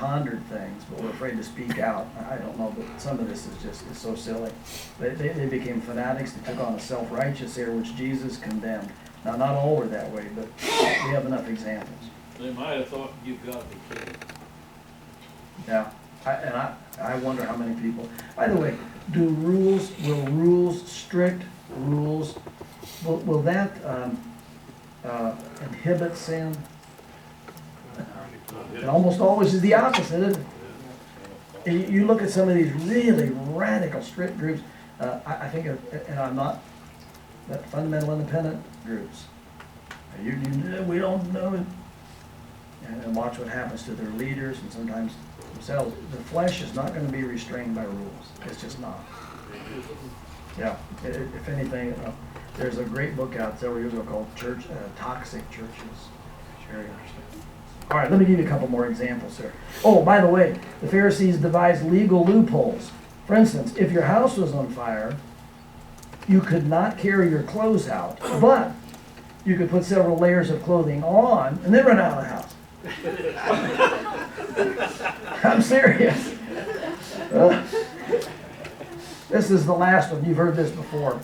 pondered things, but were afraid to speak out. I don't know, but some of this is so silly. They became fanatics. They took on a self-righteous air, which Jesus condemned. Now, not all were that way, but we have enough examples. They might have thought you've got to be kidding. Yeah, I wonder how many people. By the way, will rules, strict rules, will that inhibit sin? It almost always is the opposite, isn't it? You look at some of these really radical, strict groups. I think, and I'm not that fundamental independent groups. We don't know it. And watch what happens to their leaders and sometimes themselves. The flesh is not going to be restrained by rules. It's just not. Yeah. If anything, there's a great book out several years ago called Toxic Churches. It's very interesting. All right, let me give you a couple more examples here. Oh, by the way, the Pharisees devised legal loopholes. For instance, if your house was on fire, you could not carry your clothes out, but you could put several layers of clothing on and then run out of the house. I'm serious. This is the last one. You've heard this before.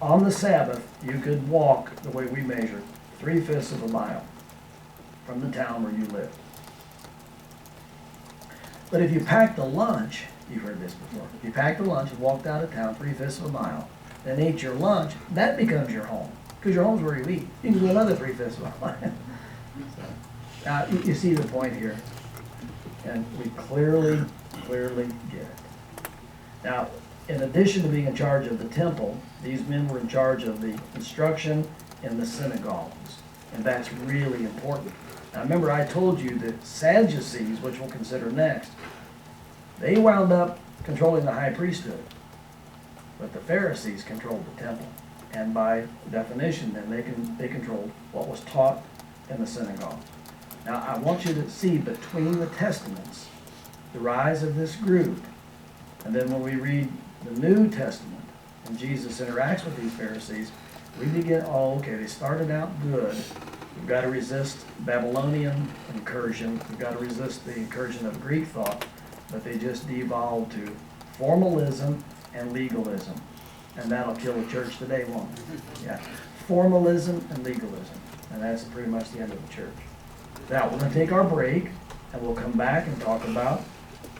On the Sabbath, you could walk the way we measure, 3/5 of a mile from the town where you live. But if you packed a lunch, you've heard this before, if you packed a lunch and walked out of town 3/5 of a mile, then ate your lunch, that becomes your home. Because your home's where you eat. You can do another 3/5 of a mile. Now, you see the point here. And we clearly get it. Now, in addition to being in charge of the temple, these men were in charge of the instruction in the synagogues. And that's really important. Now, remember, I told you that Sadducees, which we'll consider next, they wound up controlling the high priesthood. But the Pharisees controlled the temple. And by definition, then, they controlled what was taught in the synagogue. Now, I want you to see between the Testaments the rise of this group. And then when we read the New Testament and Jesus interacts with these Pharisees, we begin, they started out good. We've got to resist Babylonian incursion. We've got to resist the incursion of Greek thought. But they just devolved to formalism and legalism. And that'll kill the church today, won't it? Yeah. Formalism and legalism. And that's pretty much the end of the church. Now, we're going to take our break, and we'll come back and talk about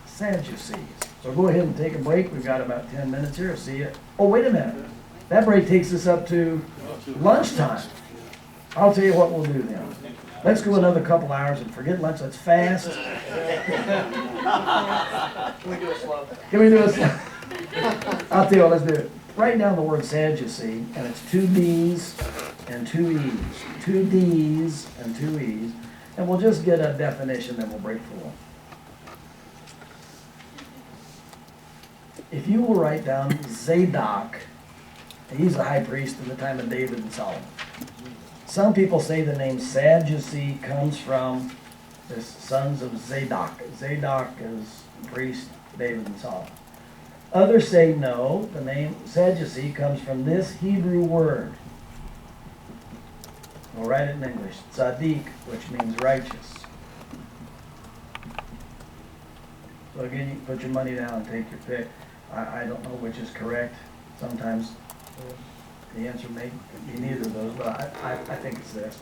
Sadducees. So go ahead and take a break. We've got about 10 minutes here. See you. Oh, wait a minute. That break takes us up to lunchtime. I'll tell you what we'll do then. Let's go another couple hours and forget lunch. Let's fast. Can we do it slow? Can we do it slow? I'll tell you what, let's do it. Write down the word Sadducee, and it's 2 D's and 2 E's. 2 D's and 2 E's. And we'll just get a definition, then we'll break for one. If you will write down Zadok, he's the high priest in the time of David and Solomon. Some people say the name Sadducee comes from the sons of Zadok. Zadok is priest, David and Solomon. Others say no, the name Sadducee comes from this Hebrew word. We'll write it in English. Tzaddik, which means righteous. So again, you can put your money down and take your pick. I don't know which is correct. Sometimes the answer may be neither of those, but I think it's this.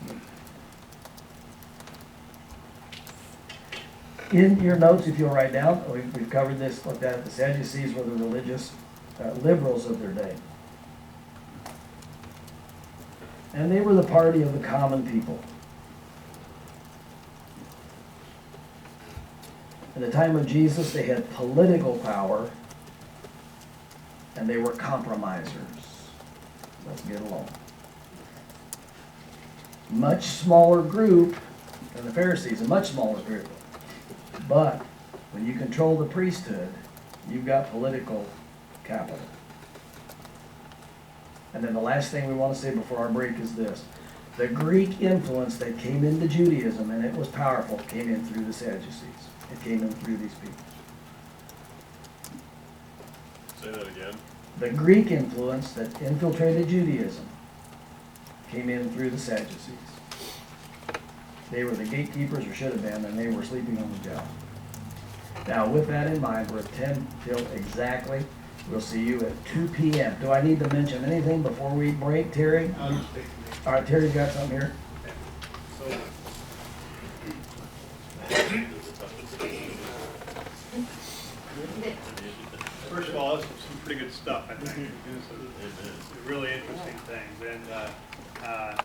In your notes, if you'll write down, we've covered this, looked at it. The Sadducees were the religious liberals of their day. And they were the party of the common people. In the time of Jesus, they had political power, and they were compromisers. Let's get along. Much smaller group than the Pharisees, a much smaller group. But when you control the priesthood, you've got political capital. And then the last thing we want to say before our break is this. The Greek influence that came into Judaism, and it was powerful, came in through the Sadducees. It came in through these people. Say that again. The Greek influence that infiltrated Judaism came in through the Sadducees. They were the gatekeepers, or should have been, and they were sleeping on the job. Now, with that in mind, we're at 10 till exactly. We'll see you at 2 p.m. Do I need to mention anything before we break, Terry? All right, Terry's got something here. First of all, this is some pretty good stuff, I think. It's really interesting things. And